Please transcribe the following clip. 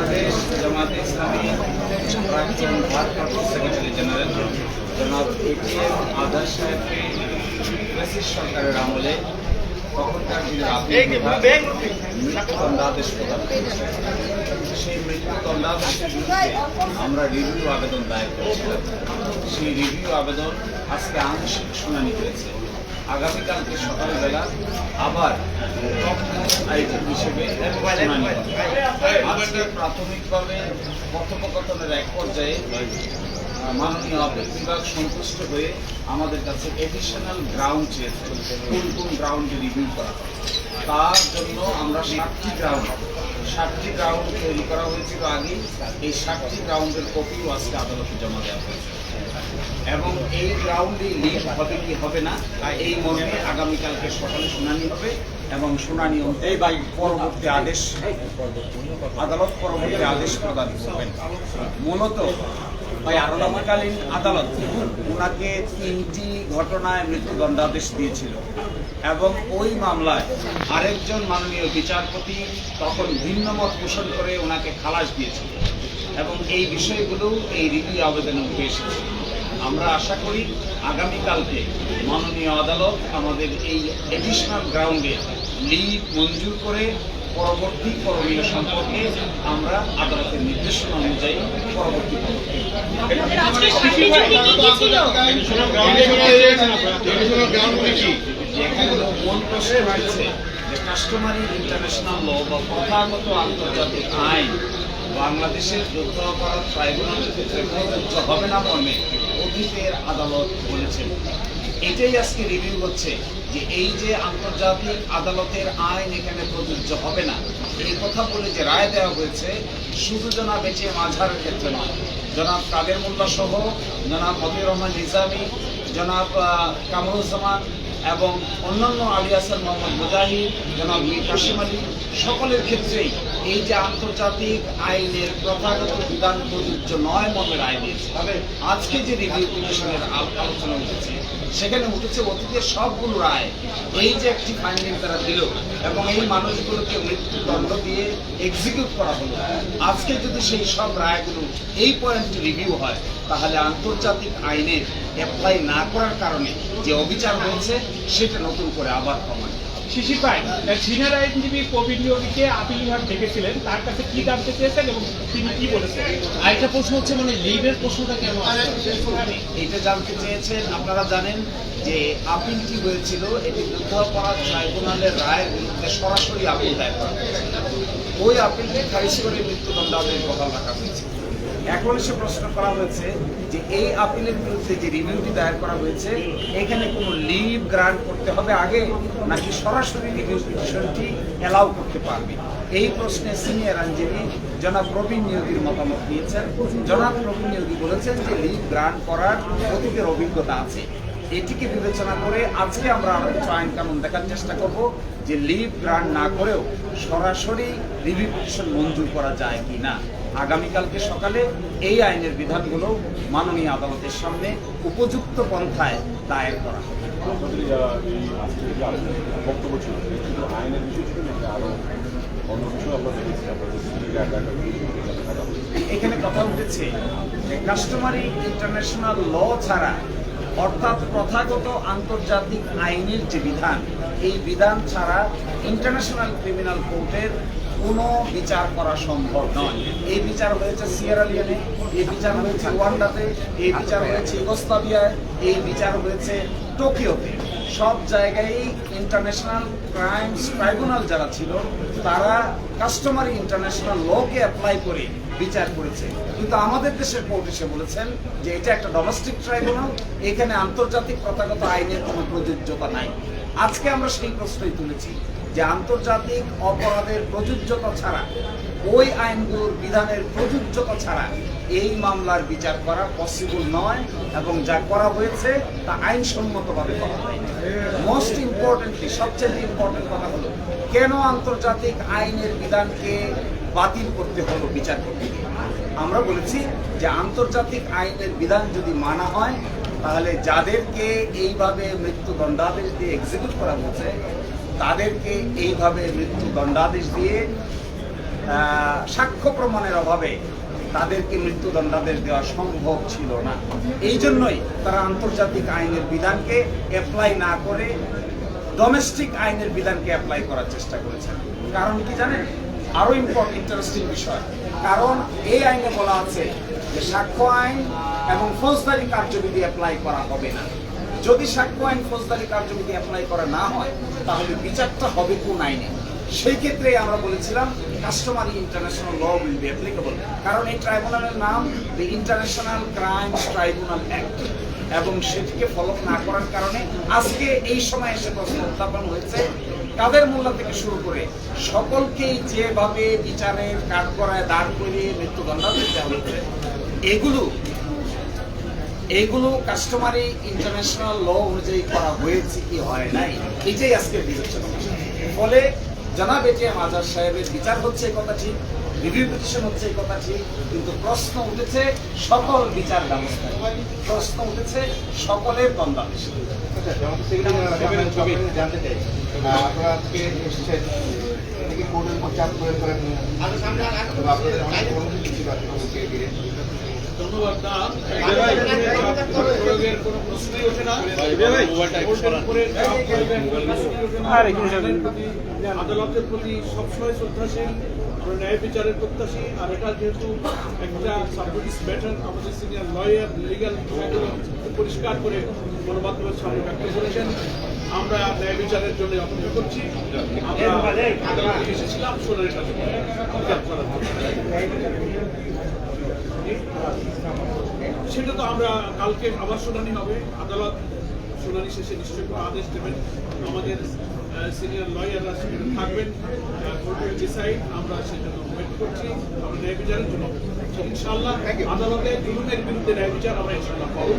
বাংলাদেশ জামায়াতে ইসলামী প্রাক্তন ভারপ্রাপ্ত secretary general জনাব এটিএম আজাদ সাহেবকে ব্রিটিশ সরকারের আমলে তখনকার যিনি আপিল বিভাগ মৃত্যুদণ্ডাদেশ প্রদান করেছে, সেই মৃত্যুদণ্ডাদেশের বিরুদ্ধে আমরা রিভিউ আবেদন দায়ের করেছিলাম। সেই রিভিউ আবেদন আজকে আংশিক শুনানি হয়েছে। আগামীকালকে সকালবেলা আবার আইটেম হিসেবে শুনানি হবে। আজকে প্রাথমিকভাবে কথোপকথনের এক পর্যায়ে মাননীয় আপিল বিভাগ সন্তুষ্ট হয়ে আমাদের কাছে এডিশনাল গ্রাউন্ড চেয়েছে, কোন কোন গ্রাউন্ডে রিভিউ করা হবে। তার জন্য আমরা 7টি গ্রাউন্ড তৈরি করা হয়েছিল আগে। এই 7টি গ্রাউন্ডের কপিও আজকে আদালতে জমা দেওয়া হয়েছে এবং এই গ্রাউন্ডে লিভ হবে কি হবে না এই মর্মে আগামীকালকে সকালে শুনানি হবে এবং শুনানি অনুযায়ী বা পরবর্তী আদেশ আদালত পরবর্তী আদেশ প্রদান করবেন। মূলত আদালতকালীন আদালত ওনাকে 3টি ঘটনায় মৃত্যুদণ্ডাদেশ দিয়েছিল এবং ওই মামলায় আরেকজন মাননীয় বিচারপতি তখন ভিন্ন মত পোষণ করে ওনাকে খালাস দিয়েছিল এবং এই বিষয়গুলো এই রিভিউ আবেদনে উঠে এসেছে। আমরা আশা করি আগামীকালকে মাননীয় আদালত আমাদের এই এডিশনাল গ্রাউন্ডে লিভ মঞ্জুর করে পরবর্তী করণীয় সম্পর্কে আমরা আদালতের নির্দেশনা অনুযায়ী পরবর্তী যেখানে মূল প্রশ্ন রয়েছে যে কাস্টমারি ইন্টারন্যাশনাল ল বা প্রথাগত আন্তর্জাতিক আইন বাংলাদেশের যুদ্ধ অপরাধ ট্রাইব্যুনালের ক্ষেত্রে প্রযোজ্য হবে না মর্মে অতীতের আদালত বলেছেন। এটাই আজকে রিভিউ হচ্ছে যে এই যে আন্তর্জাতিক আদালতের আইন এখানে প্রযোজ্য হবে না এই কথা বলে যে রায় দেওয়া হয়েছে শুধু জনাব এটিএম আজহারের ক্ষেত্রে নয়, জনাব কাদের মোল্লা সহ জনাব মতিউর রহমান নিজামী, জনাব কামরুজ্জামান এবং অন্যান্য আলী হাসান মোহাম্মদ মুজাহিদ, জনাব মীর কাসিম আলী সকলের ক্ষেত্রেই এই যে আন্তর্জাতিক আইনের প্রথাগত বিধান প্রযোজ্য নয় মতে রায় দিয়েছে। তবে আজকে যে রিভিউ কমিশনের আলোচনা উঠেছে সেখানে উঠেছে অতীতের সবগুলো রায় এই যে একটি ফাইন্ডিং তারা দিল এবং এই মানুষগুলোকে মৃত্যুদণ্ড দিয়ে এক্সিকিউট করা হলো। আজকে যদি সেই সব রায়গুলো এই পয়েন্টে রিভিউ হয় তাহলে আন্তর্জাতিক আইনের অ্যাপ্লাই না করার কারণে যে অবিচার হয়েছে সেটা নতুন করে আবার প্রমাণ। শিশির ভাই সিনিয়র আইনজীবী প্রবীণ নিয়োগীকে আপিল বিভাগ ডেকেছিলেন, তার কাছে কি জানতে চেয়েছেন এবং তিনি কি বলেছেন? আরেকটা প্রশ্ন হচ্ছে মানে লিভের প্রশ্নটা কেন এটা জানতে চেয়েছেন। আপনারা জানেন যে আপিলটি হয়েছিল এটি যুদ্ধাপরাধ ট্রাইব্যুনালের রায়ের বিরুদ্ধে সরাসরি আপিল দায়ের করা হয়েছে। ওই আপিলটি খারিজ করে মৃত্যুদণ্ডাদেশ বহাল রাখা হয়েছে। এখন এসে প্রশ্ন করা হয়েছে যে এই আপিলের বিরুদ্ধে যে রিভিউটি দায়ের করা হয়েছে এখানে কোনো লিভ গ্রান্ট করতে হবে আগে নাকি সরাসরি রিভিউ পিটিশনটি অ্যালাউ করতে পারবে। এই প্রশ্নে সিনিয়র আইনজীবী জনাব প্রবীণ নিয়োগীর মতামত দিয়েছেন। জনাব প্রবীণ নিয়োগী বলেছেন যে লিভ গ্রান্ট করার অতীতের অভিজ্ঞতা আছে। এটিকে বিবেচনা করে আজকে আমরা আরো কিছু আইন কানুন দেখার চেষ্টা করব যে লিভ গ্রান্ট না করেও সরাসরি রিভিউ পিটিশন মঞ্জুর করা যায় কি না। আগামীকালকে সকালে এই আইনের বিধানগুলো মাননীয় আদালতের সামনে উপযুক্ত পন্থায় দায়ের করা হবে। এখানে কথা উঠেছে যে কাস্টমারি ইন্টারন্যাশনাল ল ছাড়া অর্থাৎ প্রথাগত আন্তর্জাতিক আইনের যে বিধান এই বিধান ছাড়া ইন্টারন্যাশনাল ক্রিমিনাল কোর্টের কোনো বিচার করা সম্ভব নয়। এই বিচার হয়েছে সিয়েরা লিওনে, এই বিচার হয়েছে রুয়ান্ডাতে, এই বিচার হয়েছে ইউগোস্লাভিয়ায়, এই বিচার হয়েছে টোকিওতে। সব জায়গায় ইন্টারন্যাশনাল ক্রাইমস ট্রাইব্যুনাল যারা ছিল তারা কাস্টমারি ইন্টারন্যাশনাল লকে অ্যাপ্লাই করে বিচার করেছে, কিন্তু আমাদের দেশের কোর্ট এসে বলেছেন যে এটা একটা ডোমেস্টিক ট্রাইব্যুনাল, এখানে আন্তর্জাতিক প্রথাগত আইনের কোনো প্রযোজ্যতা নাই। আজকে আমরা সেই প্রশ্নই তুলেছি যে আন্তর্জাতিক অপরাধের প্রযোজ্যতা ছাড়া ওই আইনগুলোর বিধানের প্রযোজ্যতা ছাড়া এই মামলার বিচার করা পসিবল নয় এবং যা করা হয়েছে তা আইনসম্মতভাবে করা হয়। মোস্ট ইম্পর্টেন্টলি সবচেয়ে ইম্পর্টেন্ট কথা হলো কেন আন্তর্জাতিক আইনের বিধানকে বাতিল করতে হলো বিচার করতে গিয়ে। আমরা বলেছি যে আন্তর্জাতিক আইনের বিধান যদি মানা হয় তাহলে যাদেরকে এইভাবে মৃত্যুদণ্ডাদেশ দিয়ে এক্সিকিউট করা হয়েছে তাদেরকে এইভাবে মৃত্যুদণ্ডাদেশ দিয়ে সাক্ষ্য প্রমাণের অভাবে তাদেরকে মৃত্যুদণ্ডাদেশ দেওয়া সম্ভব ছিল না। এই জন্যই তারা আন্তর্জাতিক আইনের বিধানকে অ্যাপ্লাই না করে ডোমেস্টিক আইনের বিধানকে অ্যাপ্লাই করার চেষ্টা করেছেন। কারণ কি জানেন, আরো ইন্টারেস্টিং বিষয়, কারণ এই আইনে বলা আছে যে সাক্ষ্য আইন এবং ফৌজদারি কার্যবিধি অ্যাপ্লাই করা হবে না। যদি সাক্ষ্য আইন ফৌজদারি কার্যবিধি অ্যাপ্লাই করা না হয় তাহলে বিচারটা হবে কোন আইনে? সেই ক্ষেত্রে আমরা বলেছিলাম customary international law will be applicable, কারণ এই ট্রাইব্যুনালের নাম the international crimes tribunal act, এবং সেটিকে ফলো না করার কারণে আজকে এই সময় এসে প্রশ্ন উত্থাপন হয়েছে কাদের মোল্লা থেকে শুরু করে সকলকেই যেভাবে বিচারের কাঠগড়ায় দাঁড় করিয়ে মৃত্যুদণ্ডাদেশ দেওয়া হয়েছে, এগুলো কাস্টমারি ইন্টারন্যাশনাল ল অনুযায়ী করা হয়েছে কি হয় নাই, এটাই আজকের বিবেচনা। ফলে জনাব এটিএম আজাদ সাহেবের বিচার হচ্ছে এই কথা ঠিক, রিভিউ পিটিশন হচ্ছে এই কথা ঠিক, কিন্তু প্রশ্ন উঠেছে সকল বিচার ব্যবস্থা, প্রশ্ন উঠেছে সকলের দ্বন্দ্বাদেশ। জানতে চাই আপনারা আজকে এসেছেন থেকে কোর্টের উপর চাপ প্রয়োগ করেন, আপনাদের অনেক কর্মসূচি ছিল আজকে ঘিরে। ধন্যবাদ। না, প্রয়োগের কোনো প্রশ্নই ওঠে না। কোর্টের উপরে চাপ প্রয়োগের কোনো প্রশ্নই ওঠে না। আদালতের প্রতি সবসময় শ্রদ্ধাশীল, আমরা ন্যায় বিচারের প্রত্যাশী। আর এটা যেহেতু একটা সাবজুডিস ম্যাটার, আমাদের সিনিয়র লয়ার লিগাল পরিষ্কার করে গণমাধ্যমের সামনে ব্যক্ত করেছেন। আমরা ন্যায় বিচারের জন্য অপেক্ষা করছি। আমরা আদালতে এসেছিলাম শুনানি সেটা তো আমরা কালকে আবার শুনানি হবে। আদালত শুনানি শেষে নিশ্চয়ই কোনো আদেশ দেবেন। আমাদের সিনিয়র লয়াররা সেখানে থাকবেন, ডিসাইড। আমরা সেটা ওয়েট করছি, আমরা ন্যায় বিচারের জন্য ইনশাআল্লাহ আদালতে জুলুমের বিরুদ্ধে ন্যায় বিচার আমরা ইনশাআল্লাহ পাবো।